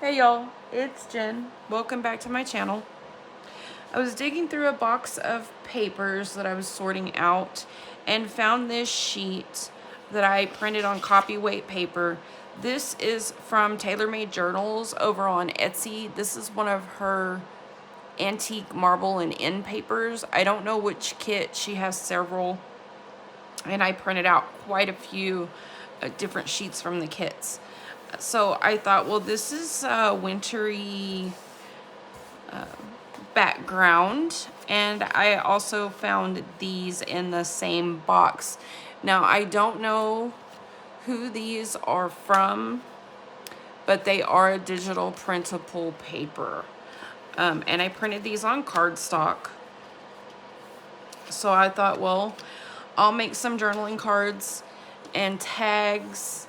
Hey y'all, it's Jen. Welcome back to my channel. I was digging through a box of papers that I was sorting out and found this sheet that I printed on copy-weight paper. This is from Tailor Made Journals over on Etsy. This is one of her antique marble and end papers. I don't know which kit. She has several, and I printed out quite a few different sheets from the kits. So I thought, well, this is a wintry background, and I also found these in the same box. Now, I don't know who these are from, but they are a digital printable paper. And I printed these on cardstock. So I thought, well, I'll make some journaling cards and tags.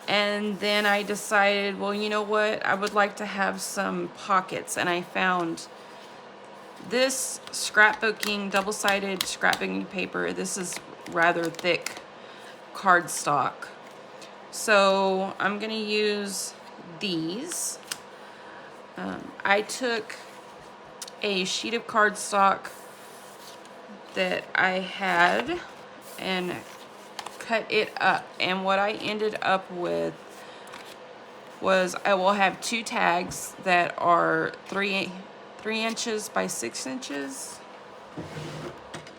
And then I decided, well, you know what? I would like to have some pockets. And I found this scrapbooking, double-sided scrapbooking paper. This is rather thick cardstock. So I'm going to use these. I took a sheet of cardstock that I had and cut it up, and what I ended up with was I will have two tags that are 3 inches by 6 inches.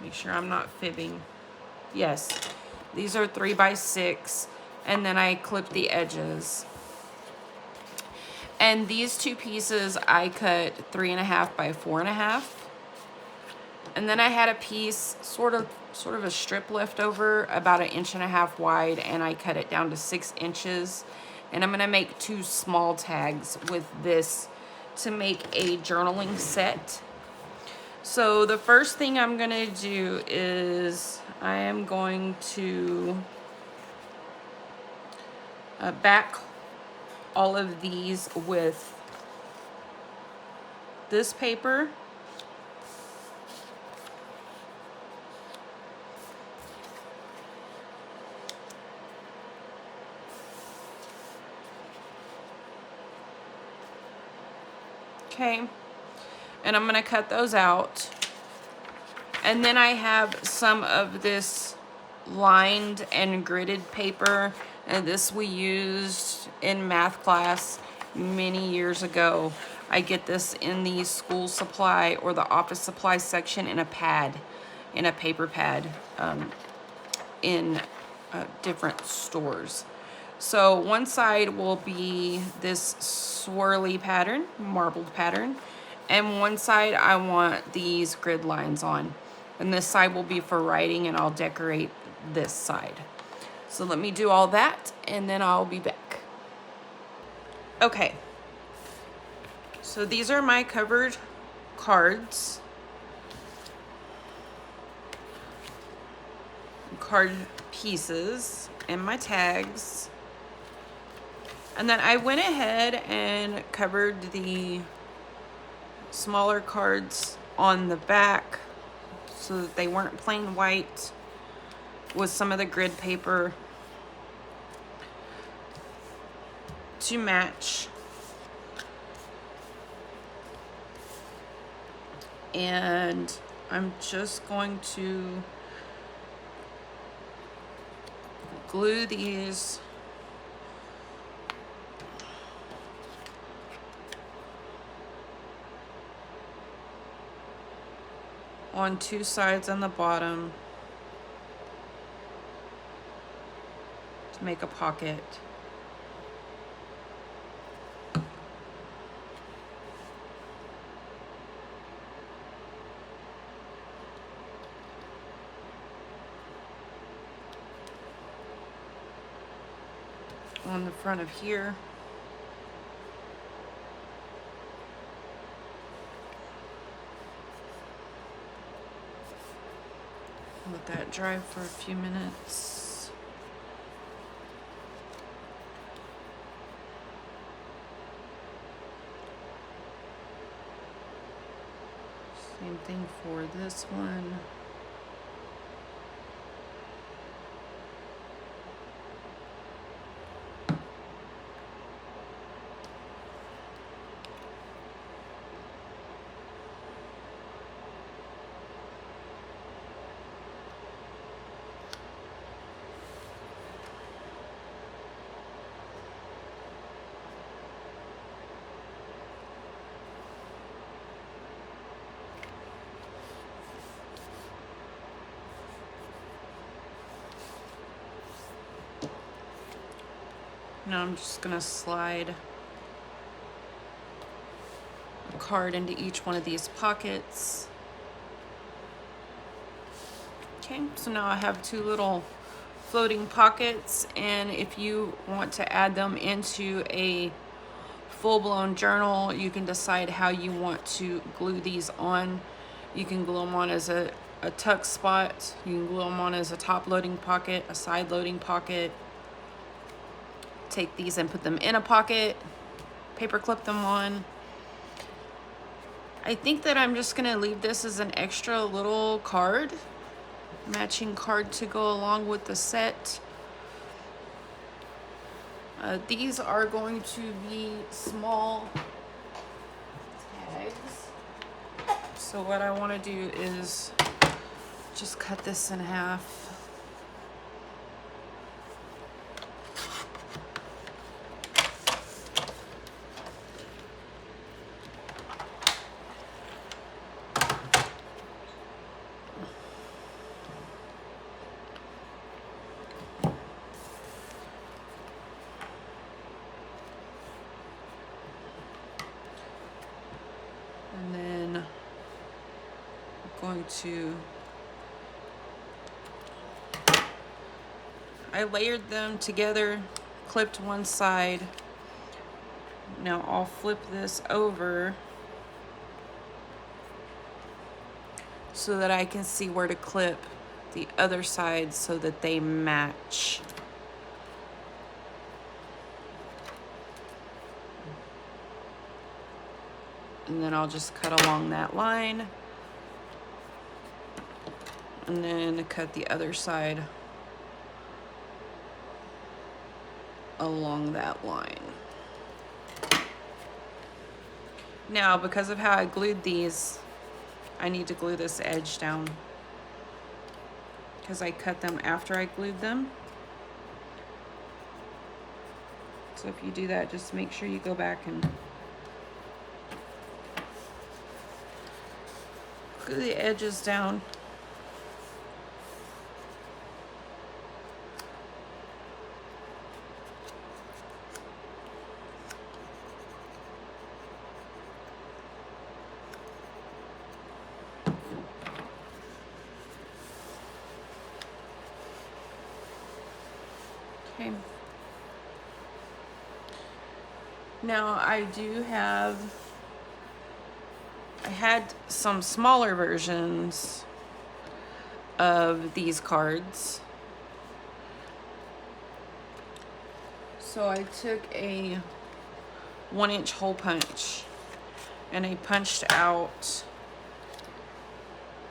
Make sure I'm not fibbing. Yes, these are 3 by 6, and then I clip the edges. And these two pieces I cut 3.5 by 4.5. And then I had a piece, sort of a strip left over, about 1.5 inches wide, and I cut it down to 6 inches. And I'm gonna make 2 small tags with this to make a journaling set. So the first thing I'm gonna do is I am going to back all of these with this paper. Okay, and I'm gonna cut those out. And then I have some of this lined and gridded paper, and this we used in math class many years ago. I get this in the school supply or the office supply section in a pad, in a paper pad, in different stores. So one side will be this swirly pattern, marbled pattern, and one side I want these grid lines on. And this side will be for writing, and I'll decorate this side. So let me do all that, and then I'll be back. Okay, so these are my covered cards. Card pieces and my tags. And then I went ahead and covered the smaller cards on the back so that they weren't plain white with some of the grid paper to match. And I'm just going to glue these on 2 sides on the bottom to make a pocket. On the front of here. Let that dry for a few minutes. Same thing for this one. Now I'm just gonna slide a card into each one of these pockets. Okay, so now I have two little floating pockets, and if you want to add them into a full-blown journal, you can decide how you want to glue these on. You can glue them on as a tuck spot. You can glue them on as a top loading pocket, a side loading pocket. Take these and put them in a pocket, paper clip them on. I think that I'm just gonna leave this as an extra little card, matching card to go along with the set. These are going to be small tags. So what I want to do is just cut this in half. And then I'm going to, I layered them together, clipped one side. Now I'll flip this over so that I can see where to clip the other side so that they match. And then I'll just cut along that line, and then cut the other side along that line. Now, because of how I glued these, I need to glue this edge down because I cut them after I glued them. So if you do that, just make sure you go back and glue the edges down. Okay. Now I had some smaller versions of these cards. So I took a 1-inch hole punch and I punched out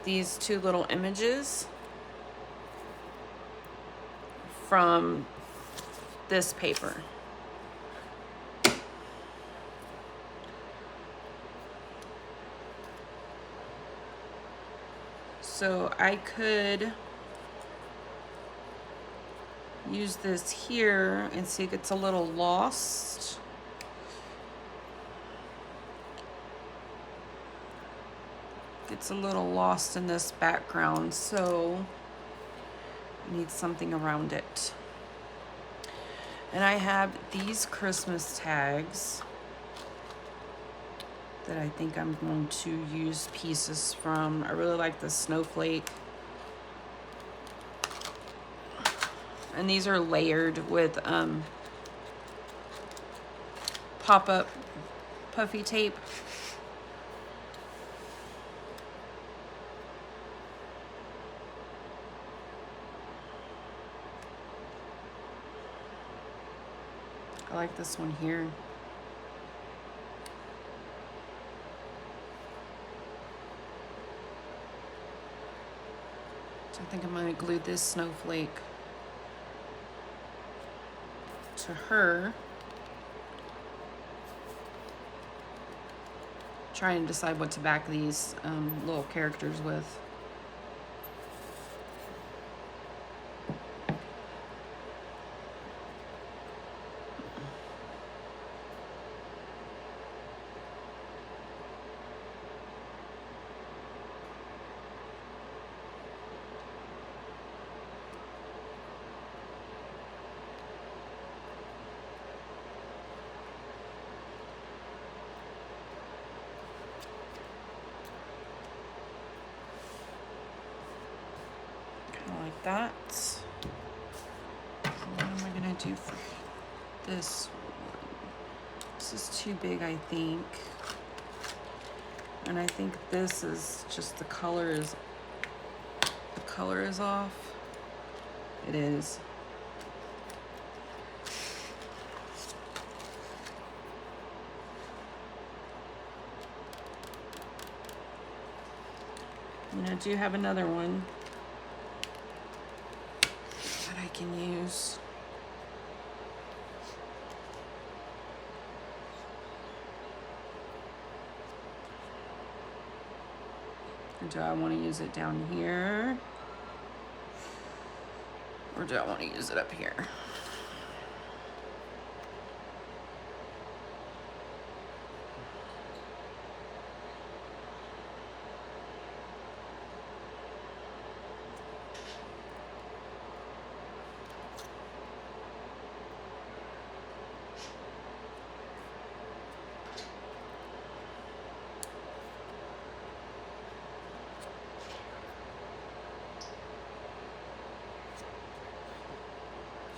these two little images from this paper. So I could use this here and see it gets a little lost. Gets a little lost in this background, so I need something around it. And I have these Christmas tags that I think I'm going to use pieces from. I really like the snowflake. And these are layered with pop-up puffy tape. I like this one here. So I think I'm going to glue this snowflake to her. Trying to decide what to back these little characters with. that. What am I gonna do for this one? This is too big, I think. And I think this is just the color is off. It is. And I do have another one that I can use. Or do I want to use it down here? Or do I want to use it up here?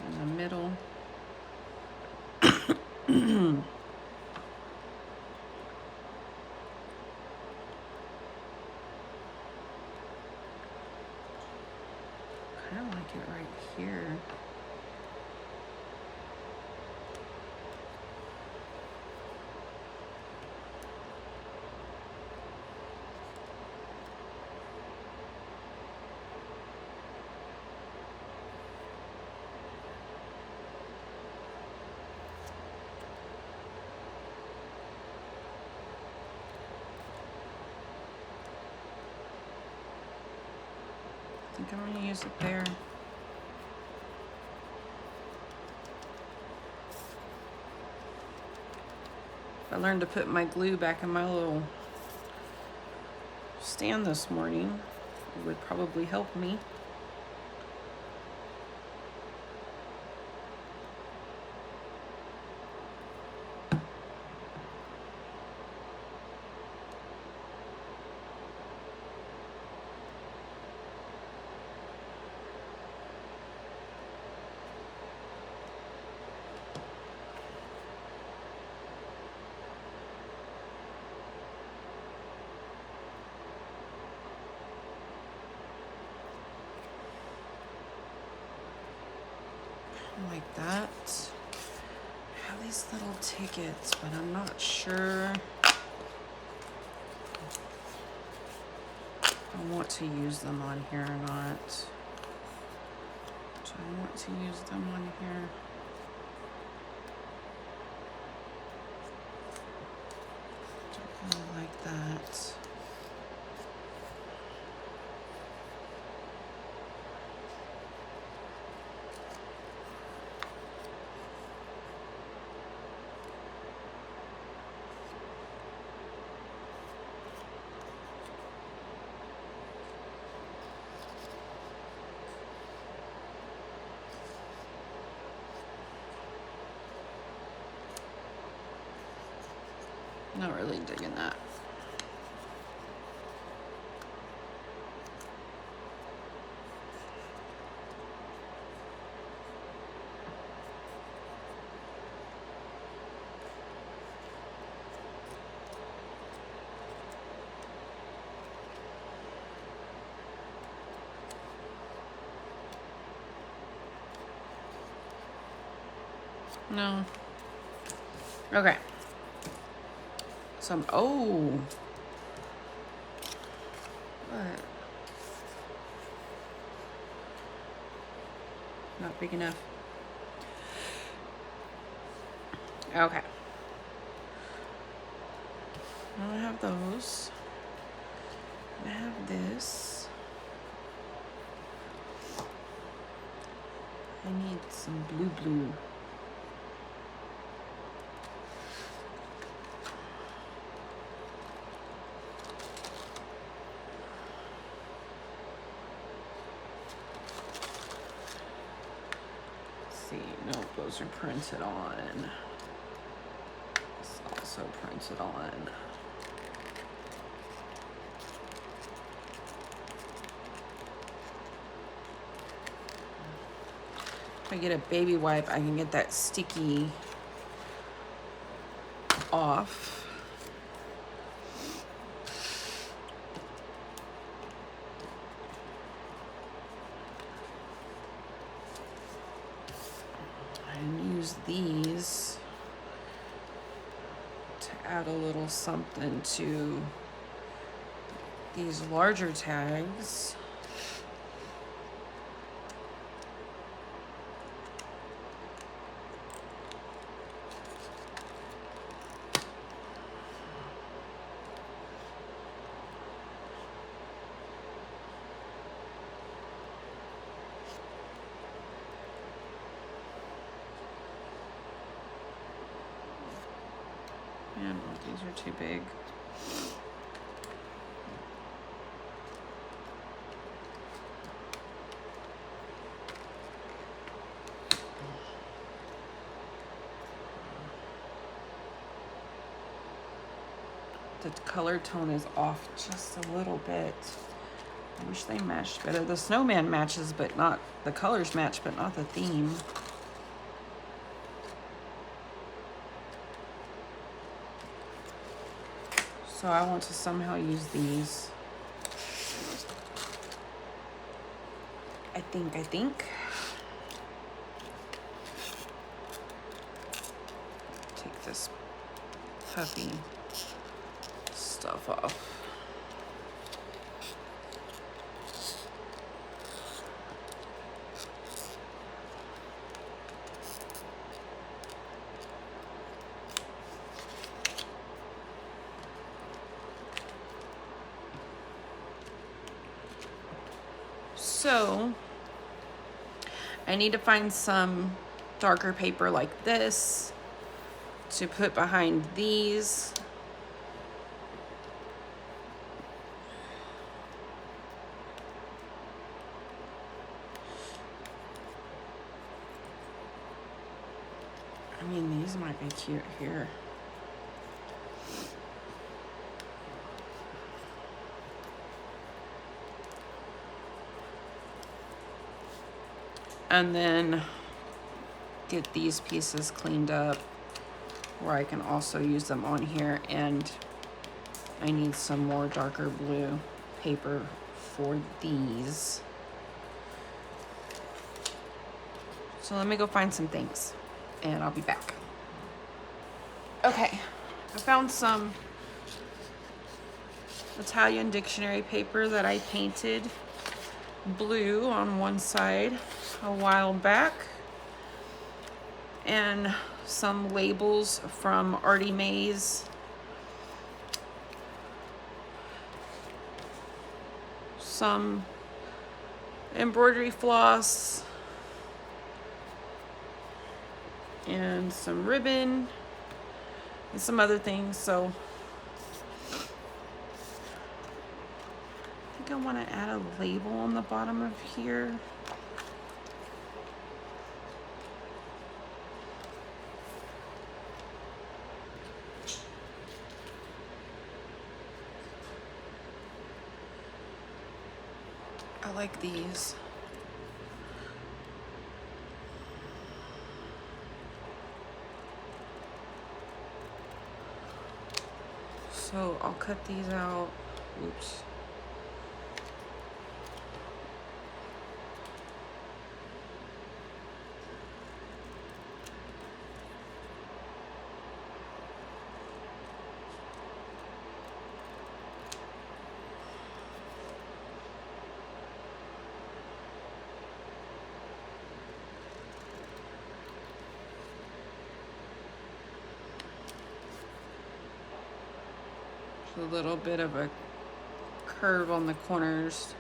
In the middle. Kind of like it right here. I think I'm gonna use it there. I learned to put my glue back in my little stand this morning. It would probably help me. Like that. I have these little tickets, but I'm not sure if I want to use them on here or not. Do I want to use them on here? Don't really like that. Not really digging that. No. Okay. Some, oh. What? Not big enough. Okay. I don't have those. I have this. I need some blue. Nope, those are printed on. It's also printed on. If I get a baby wipe, I can get that sticky off. And use these to add a little something to these larger tags. And these are too big. The color tone is off just a little bit. I wish they matched better. The snowman matches, but not, the colors match, but not the theme. So I want to somehow use these. I think. Take this puffy stuff off. So I need to find some darker paper like this to put behind these. I mean, these might be cute here. And then get these pieces cleaned up where I can also use them on here. And I need some more darker blue paper for these. So let me go find some things and I'll be back. Okay, I found some Italian dictionary paper that I painted blue on one side a while back, and some labels from Artymaze, some embroidery floss, and some ribbon and some other things. So I want to add a label on the bottom of here. I like these. So I'll cut these out. Oops. A little bit of a curve on the corners.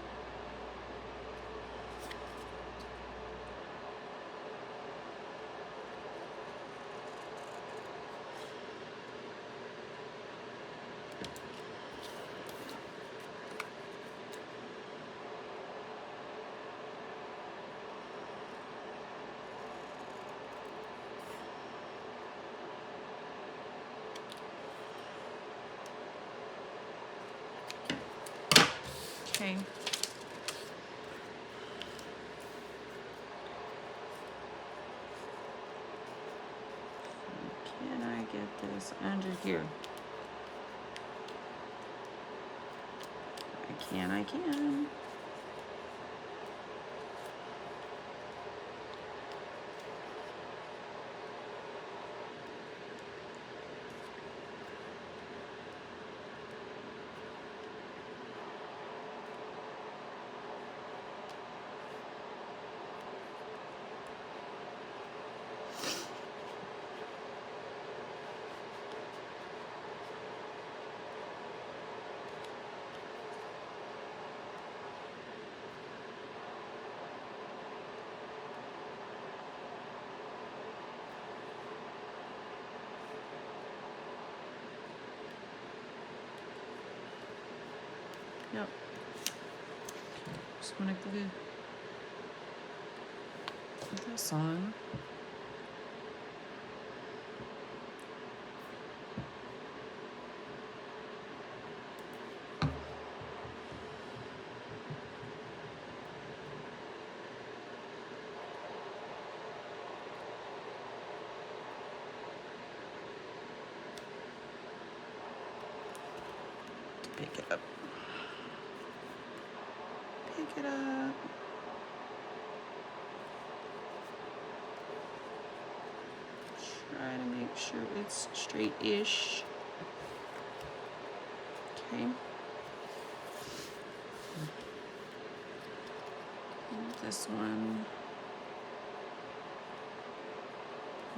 Okay. this under here. I can. Yep. Just want to glue this on. Pick it up. Pick it up. Try to make sure it's straight-ish. Okay. And this one,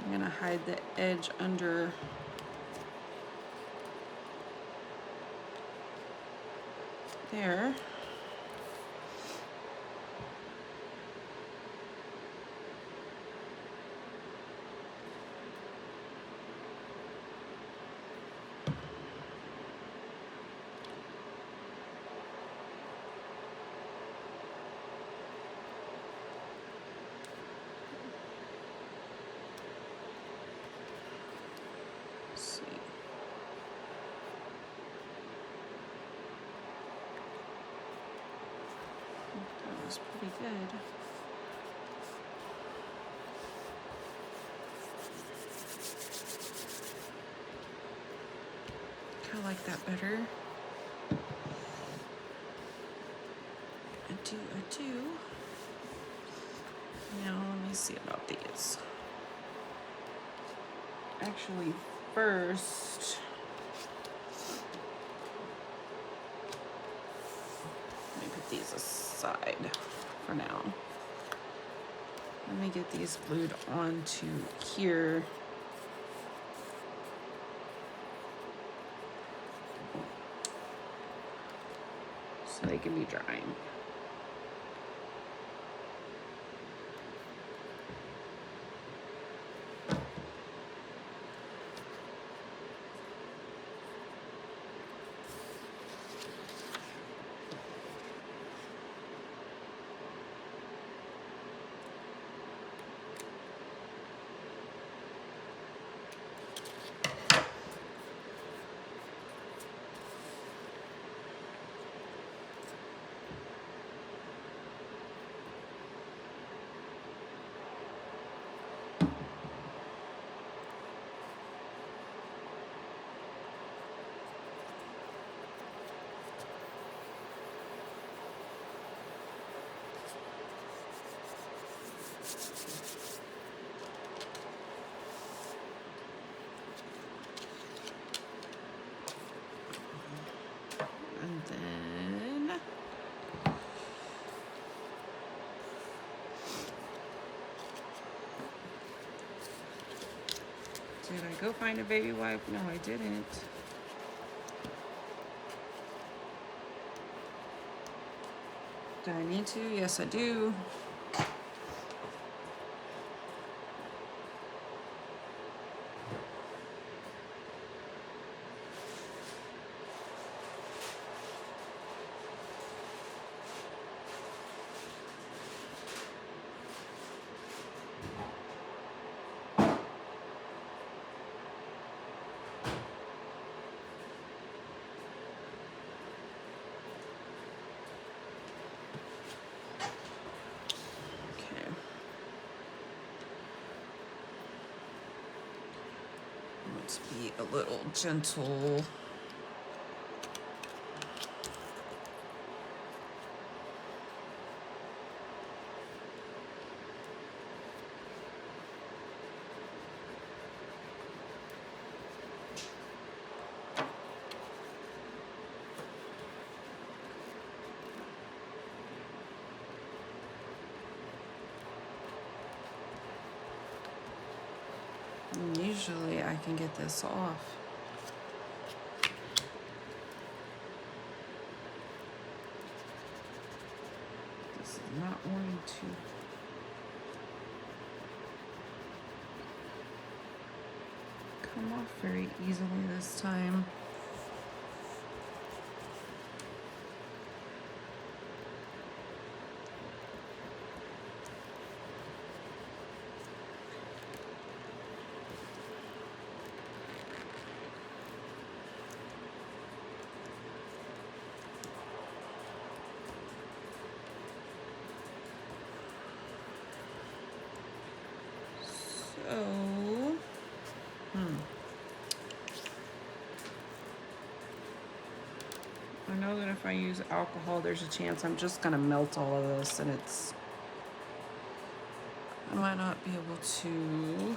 I'm gonna hide the edge under there. Let's see. That was pretty good. I like that better. I do. Now let me see about these. Actually, first, let me put these aside for now. Let me get these glued onto here. So they can be drying. And then did I go find a baby wipe? No, I didn't. Do I need to? Yes, I do. be a little gentle. And usually I can get this off. This is not wanting to. Come off very easily this time. So, I know that if I use alcohol, there's a chance I'm just gonna melt all of this, and I might not be able to.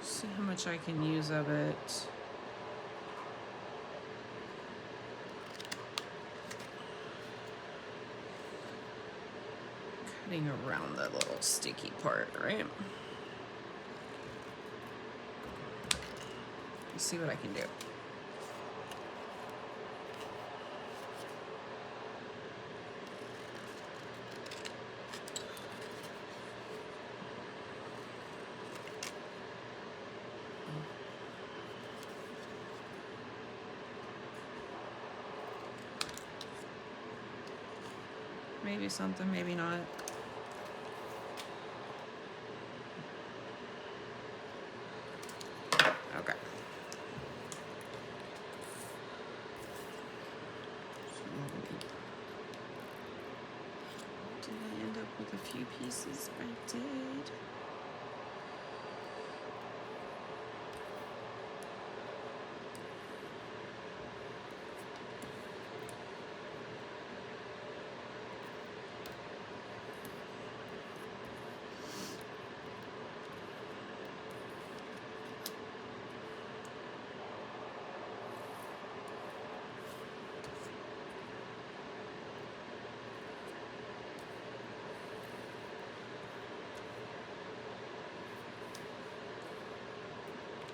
See how much I can use of it. Cutting around the little sticky part, right? Let's see what I can do. Maybe something, maybe not. Okay. Did I end up with a few pieces? I did.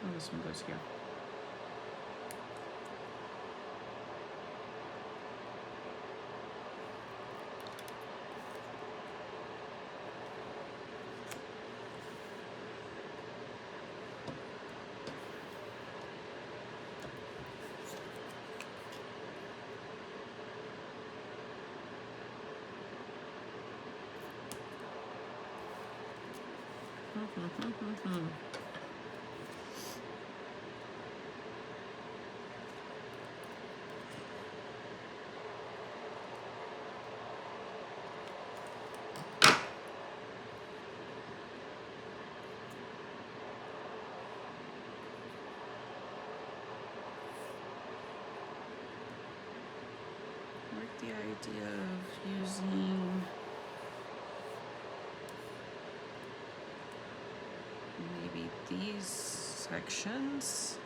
Oh, this one goes here. The idea of using maybe these sections.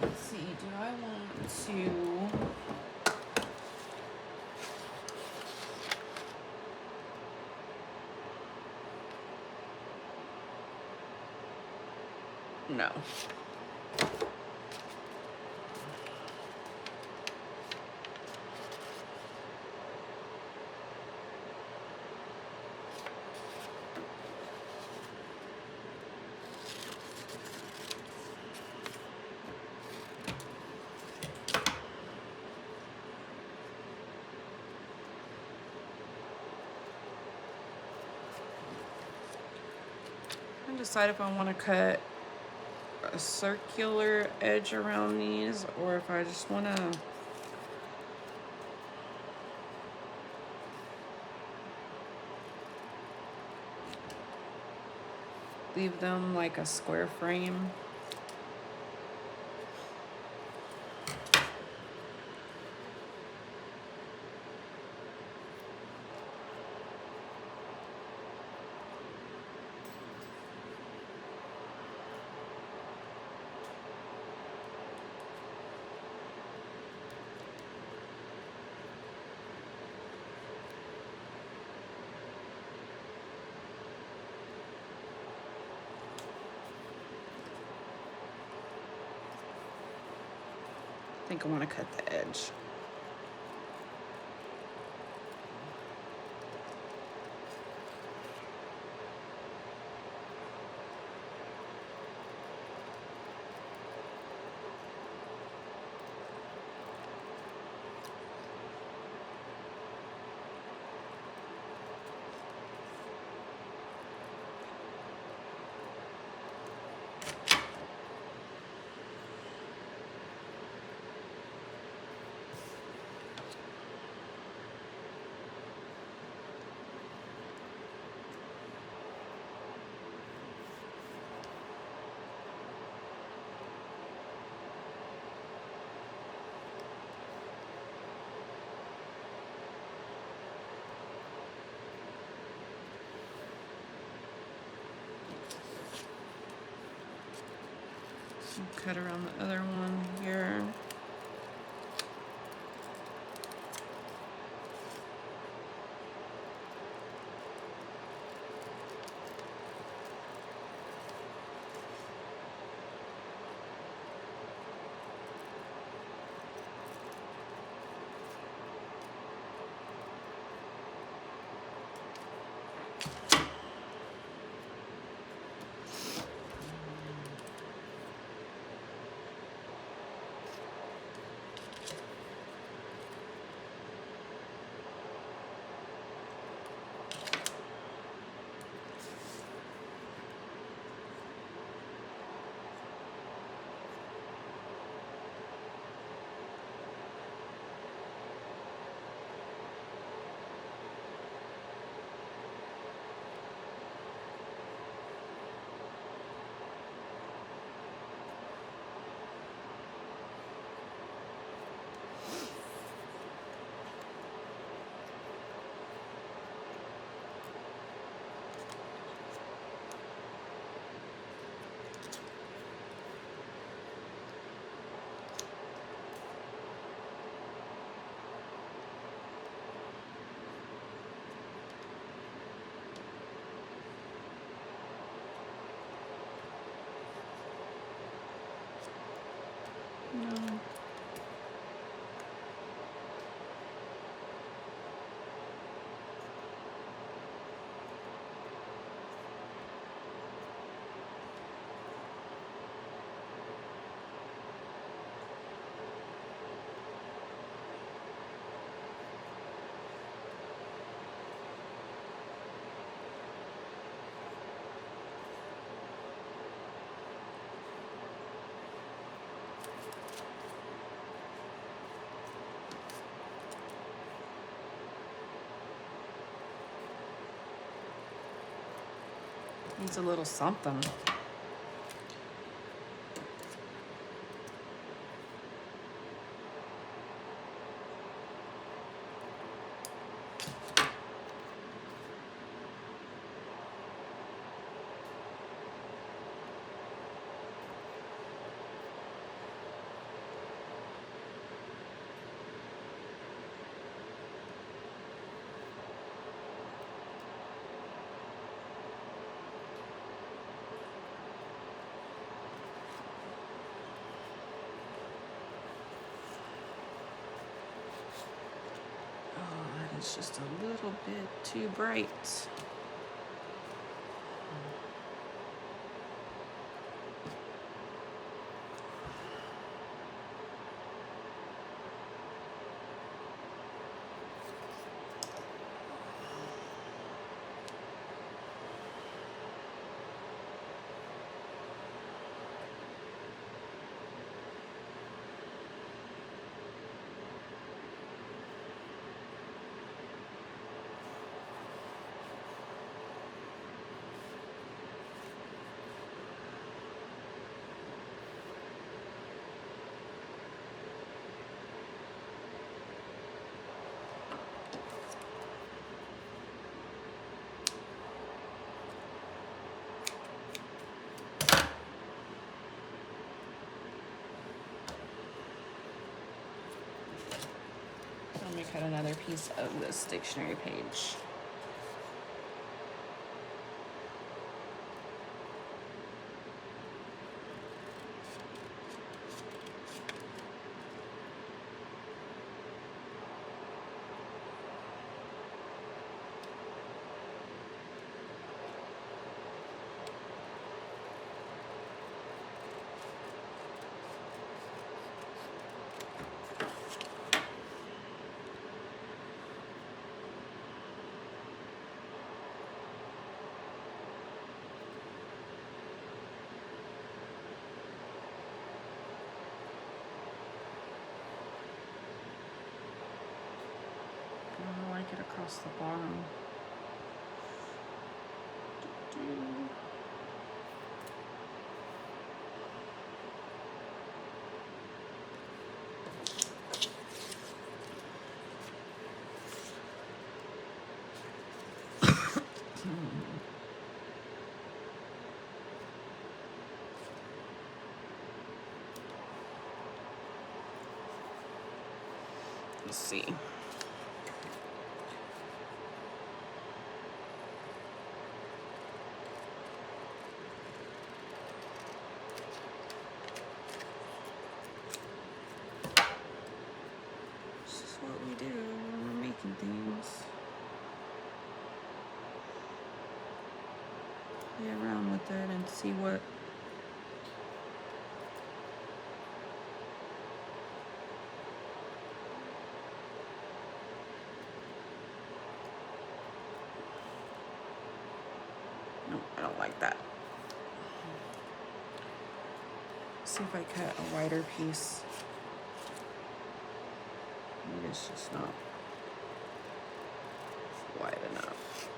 Let's see, do I want to no. decide if I want to cut a circular edge around these or if I just want to leave them like a square frame. I think I want to cut the edge. Cut around the other one here. No. Needs a little something. It's just a little bit too bright. me cut another piece of this dictionary page. I like it across the bottom. Let's see. This is what we do when we're making things. Play around with it and see what no, I don't like that. See if I cut a wider piece. Maybe it's just not wide enough.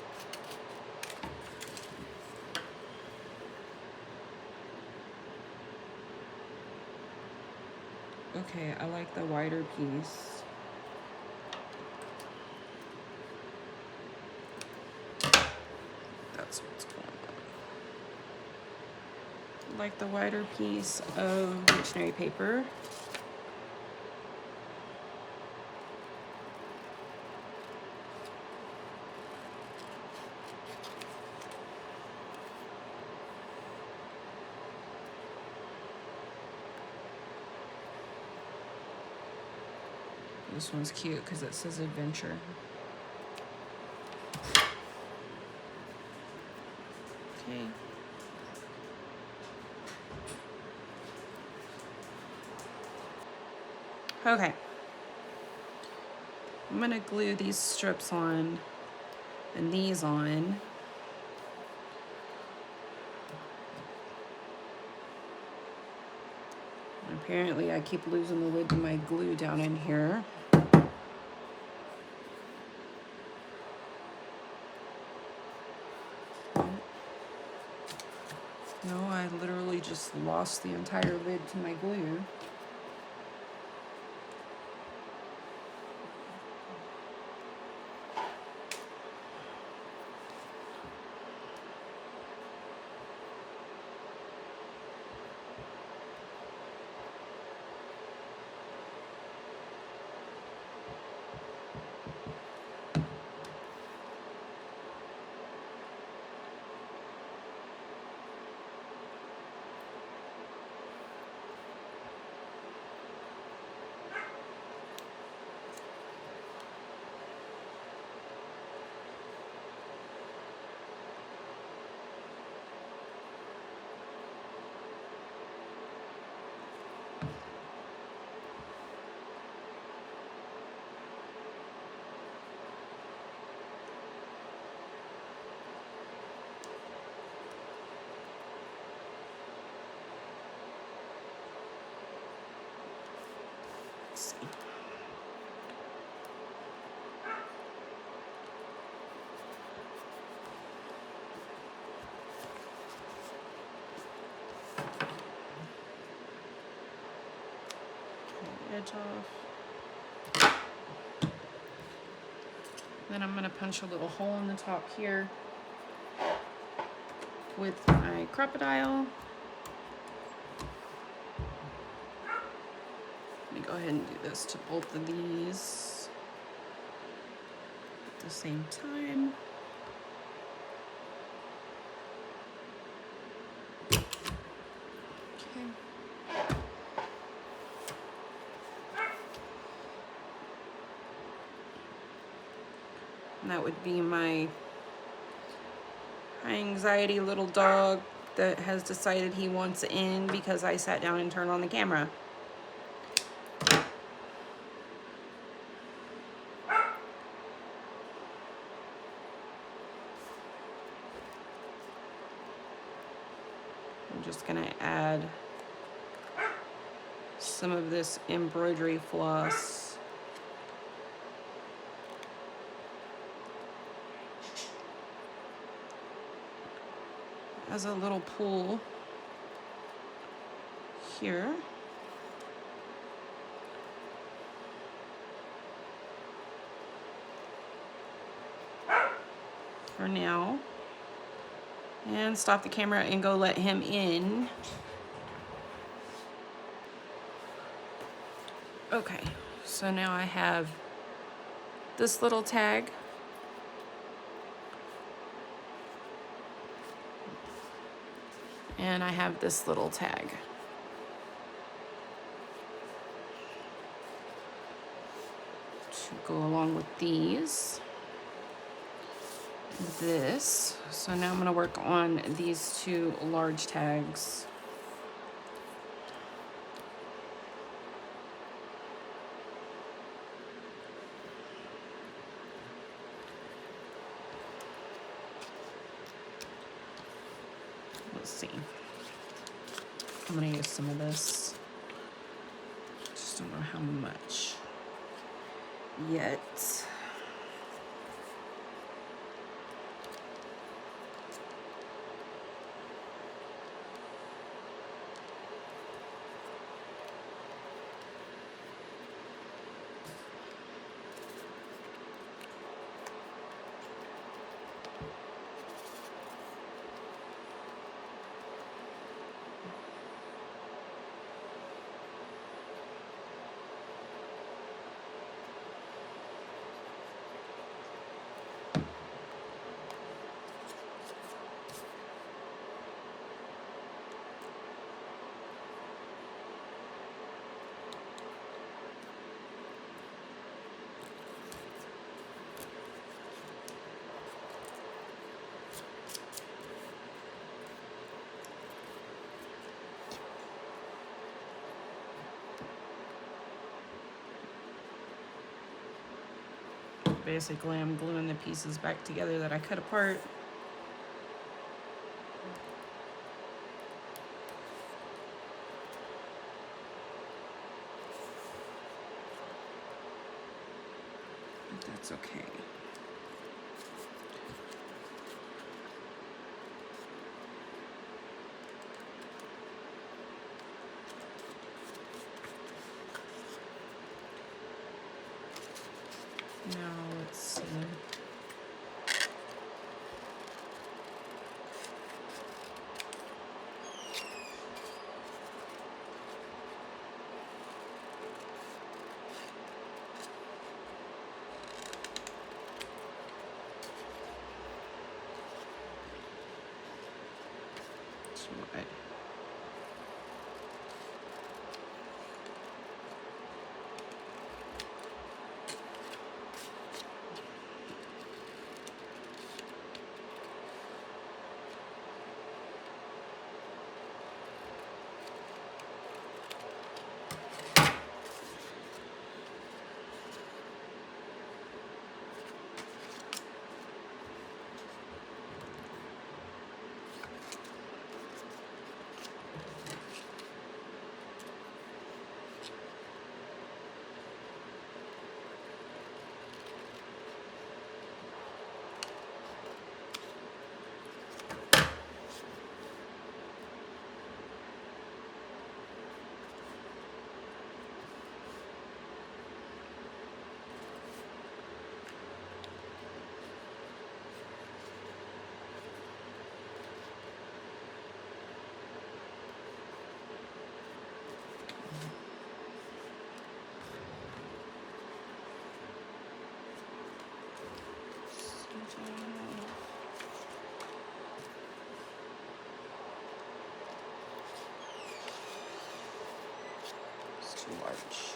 Okay, I like the wider piece. That's what's going on. I like the wider piece of dictionary paper. This one's cute because it says adventure. Okay. Okay. I'm gonna glue these strips on and these on. And apparently I keep losing the lid to my glue down in here. No, I literally just lost the entire lid to my glue. Let's see. Edge off. Then I'm going to punch a little hole in the top here with my crocodile. Let me go ahead and do this to both of these. the same time. Okay. And that would be my high anxiety little dog that has decided he wants in because I sat down and turned on the camera. I'm just gonna add some of this embroidery floss. As a little pool here. For now. And stop the camera and go let him in. Okay, so now I have this little tag. And I have this little tag. To go along with these. This. So now I'm going to work on these two large tags. Let's see. I'm going to use some of this. Just don't know how much yet. Basically, I'm gluing the pieces back together that I cut apart. But that's okay. Now let's see. Right. too large.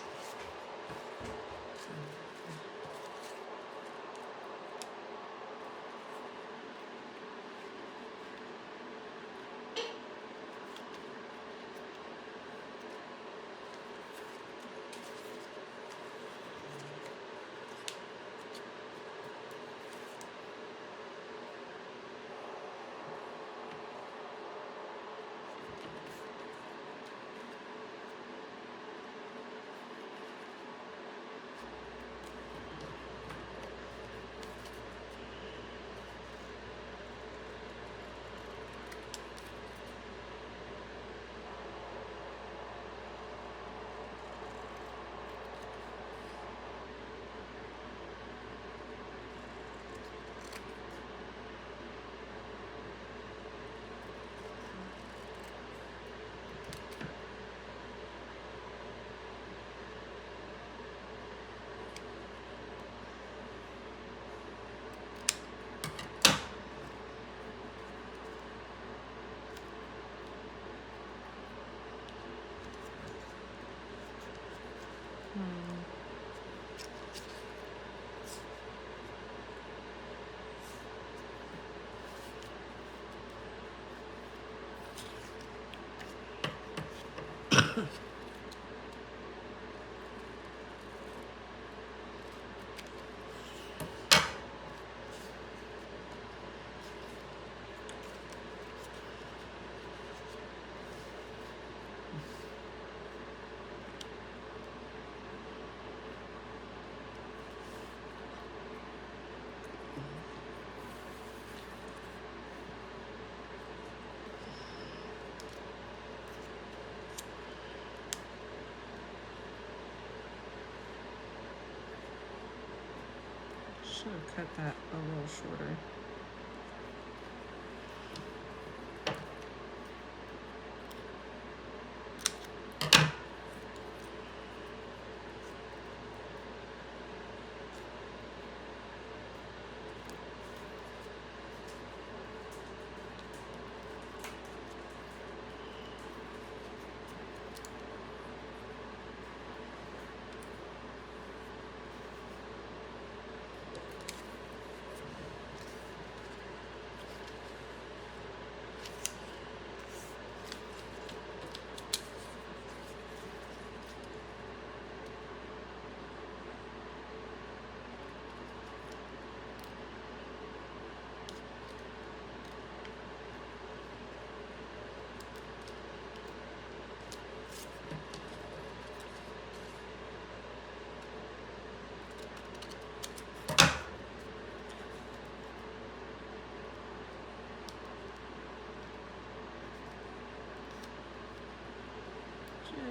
Should have cut that a little shorter.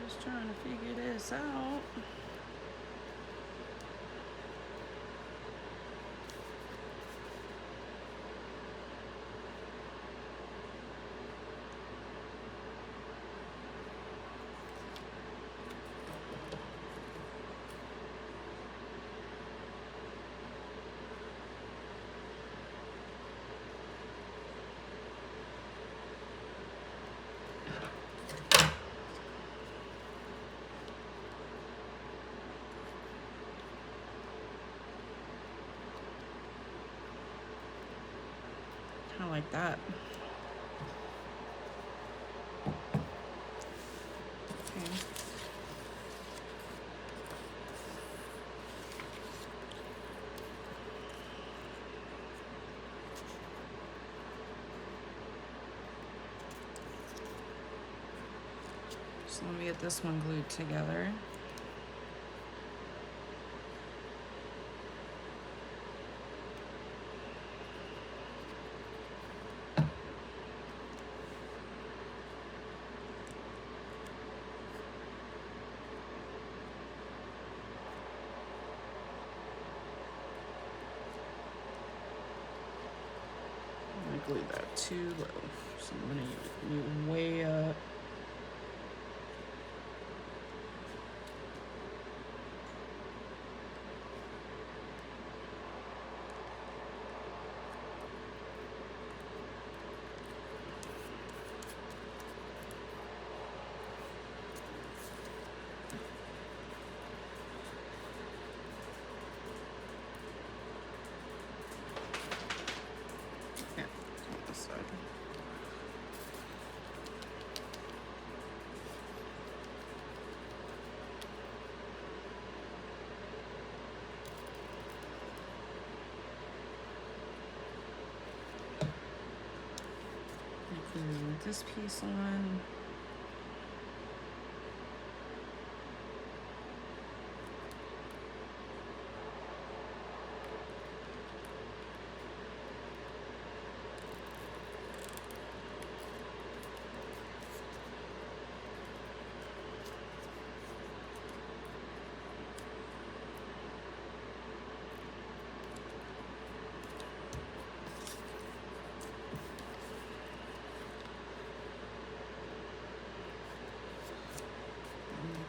Just trying to figure this out. Kind of like that. Okay. So let me get this one glued together. I glued that too low, so I'm gonna move way up. Put this piece on.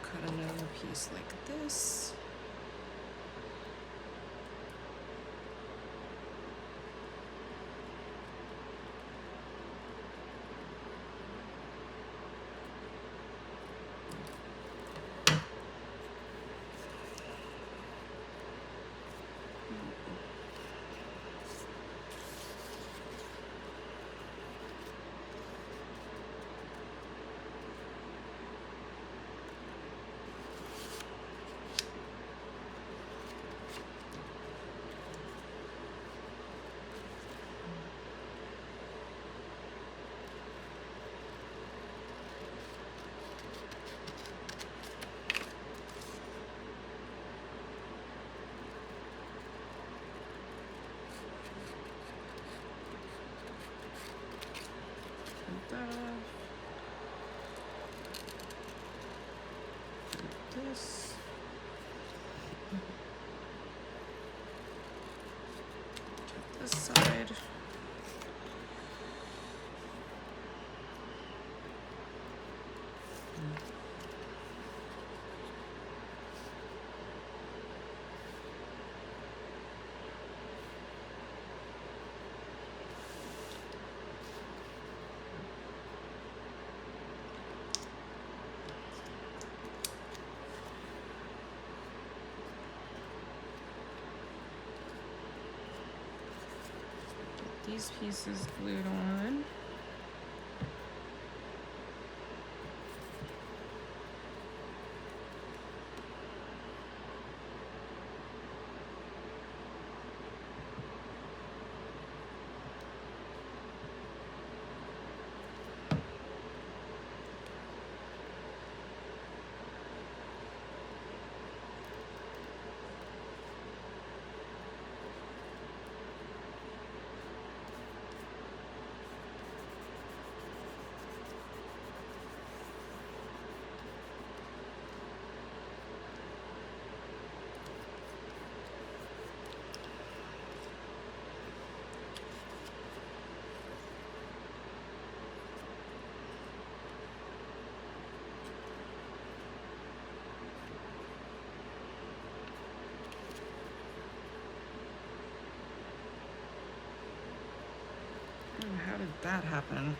Cut another piece like this. This. Check this side. These pieces glued on. How did that happen?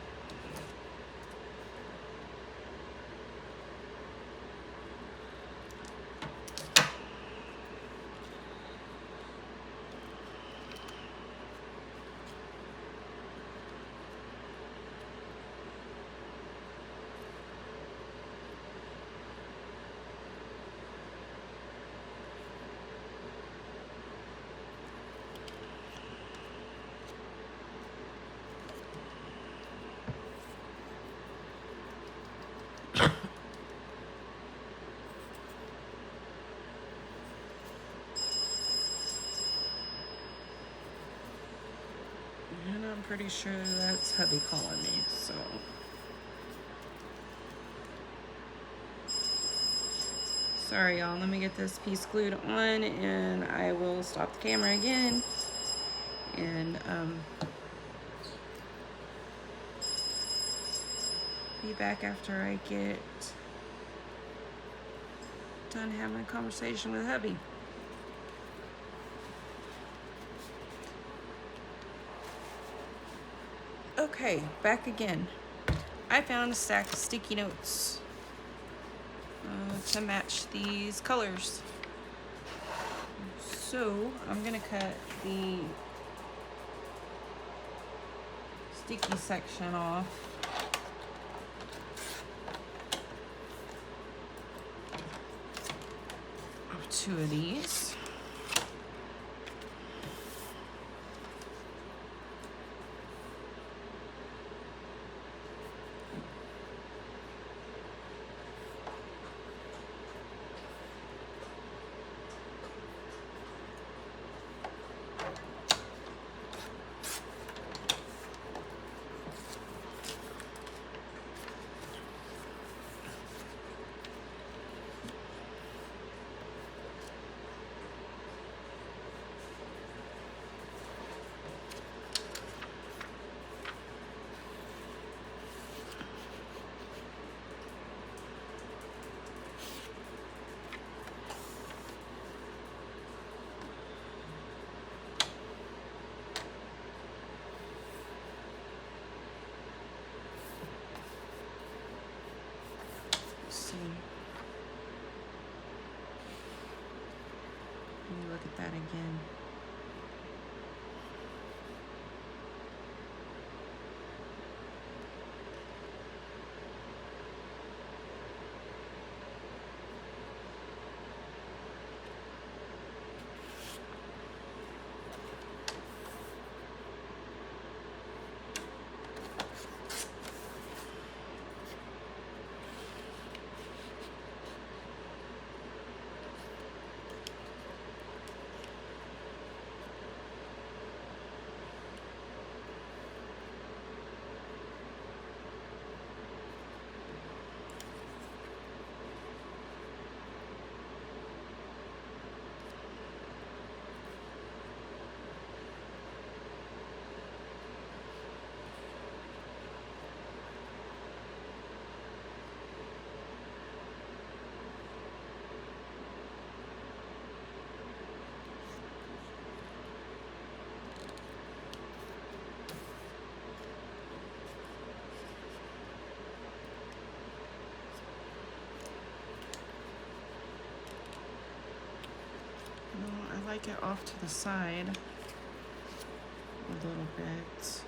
And I'm pretty sure that's hubby calling me, so. Sorry, y'all. Let me get this piece glued on and I will stop the camera again. And be back after I get done having a conversation with hubby. Okay, back again. I found a stack of sticky notes to match these colors. So I'm gonna cut the sticky section off. Of 2 of these. Let me look at that again. I like it off to the side a little bit.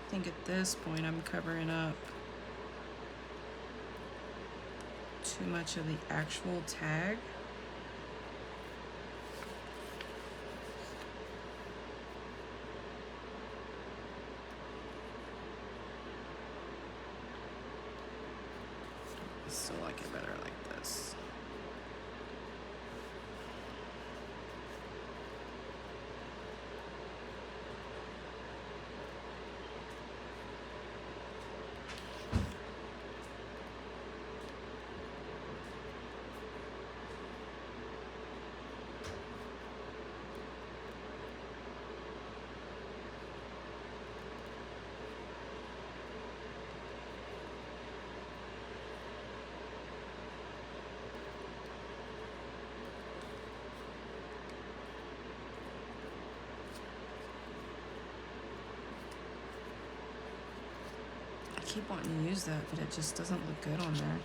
I think at this point I'm covering up too much of the actual tag. I still like it better like this. I keep wanting to use that, but it just doesn't look good on there.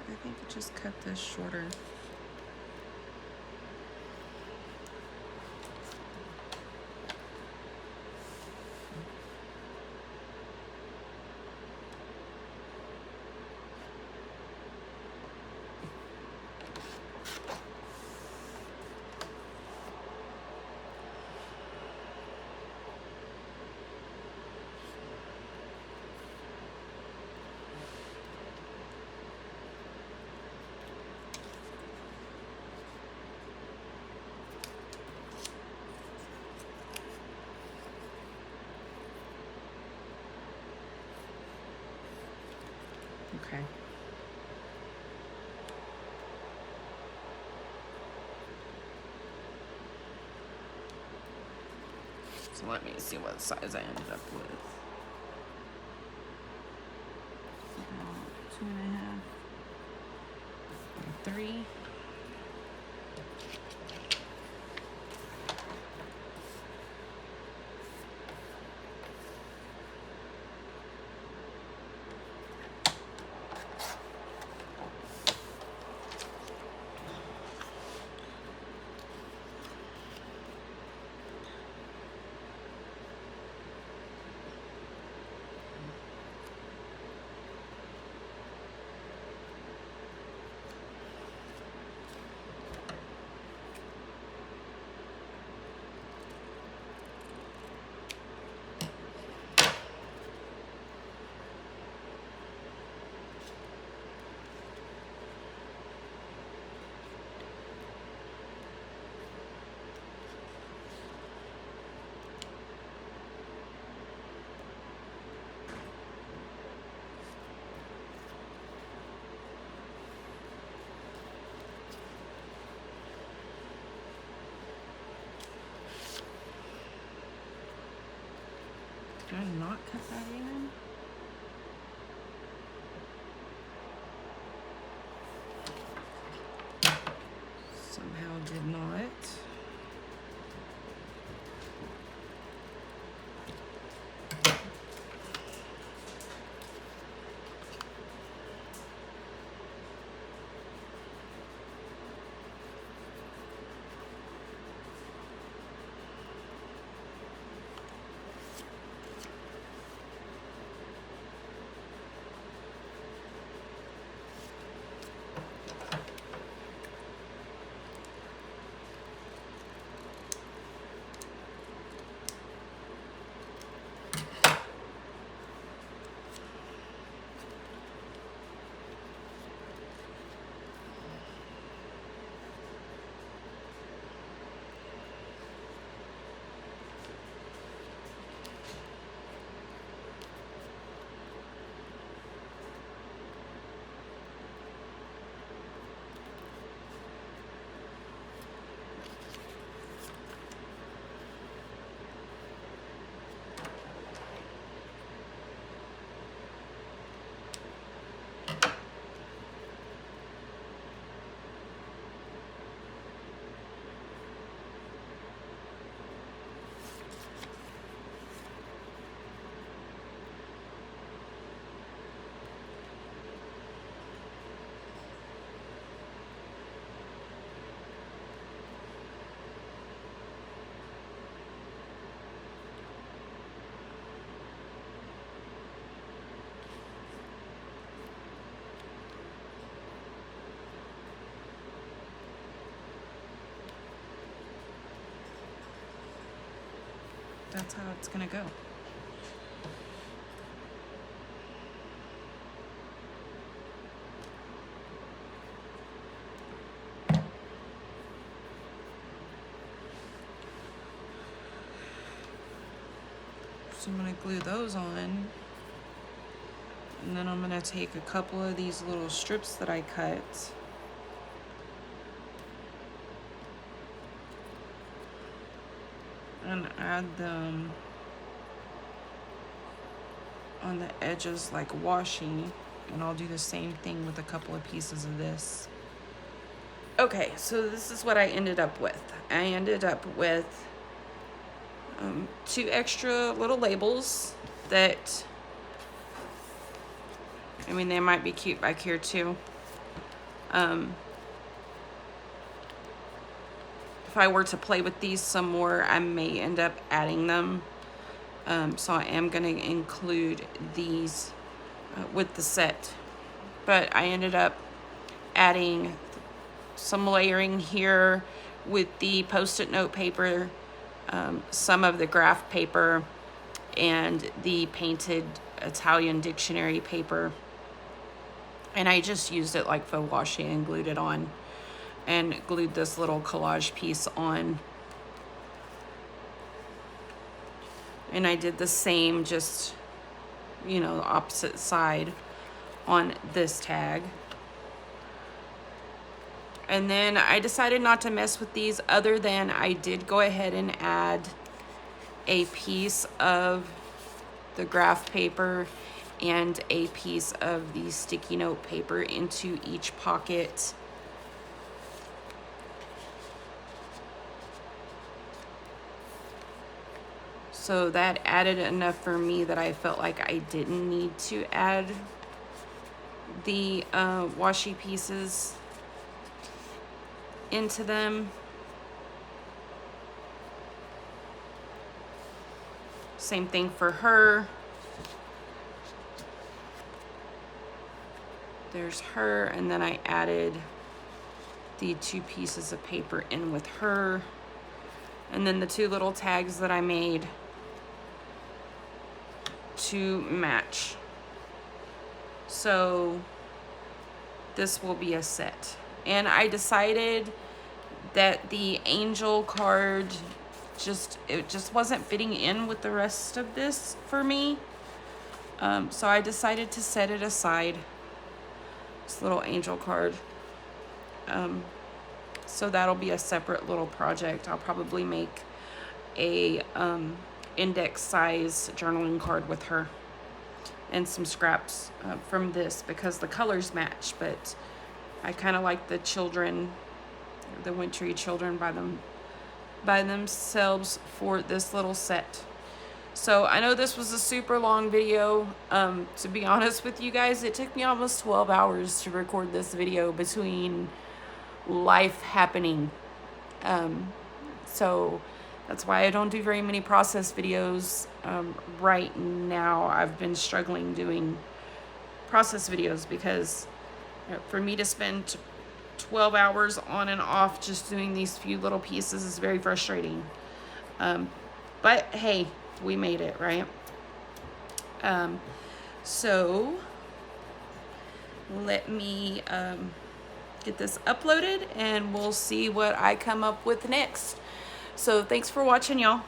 I think I just cut this shorter. Okay. So let me see what size I ended up with. 2.5 by 3. Did I not cut that in? Somehow did not. That's how it's gonna go. So I'm gonna glue those on, and then I'm gonna take a couple of these little strips that I cut and add them on the edges like washi, and I'll do the same thing with a couple of pieces of this. Okay, so this is what I ended up with. I ended up with 2 extra little labels that, I mean, they might be cute back here too. If I were to play with these some more, I may end up adding them. So I am going to include these with the set. But I ended up adding some layering here with the Post-it note paper, some of the graph paper, and the painted Italian dictionary paper. And I just used it like faux washi and glued it on, and glued this little collage piece on. And I did the same, just, you know, the opposite side on this tag. And then I decided not to mess with these, other than I did go ahead and add a piece of the graph paper and a piece of the sticky note paper into each pocket. So that added enough for me that I felt like I didn't need to add the washi pieces into them. Same thing for her. There's her, and then I added the 2 pieces of paper in with her. And then the 2 little tags that I made to match. So this will be a set. And I decided that the angel card it just wasn't fitting in with the rest of this for me. So I decided to set it aside, this little angel card. So that'll be a separate little project. I'll probably make a index size journaling card with her and some scraps from this because the colors match, but I kind of like the children, the wintry children by themselves for this little set. So I know this was a super long video. To be honest with you guys, it took me almost 12 hours to record this video between life happening. So that's why I don't do very many process videos right now. I've been struggling doing process videos because for me to spend 12 hours on and off just doing these few little pieces is very frustrating. But hey, we made it, right? So let me get this uploaded and we'll see what I come up with next. So thanks for watching, y'all.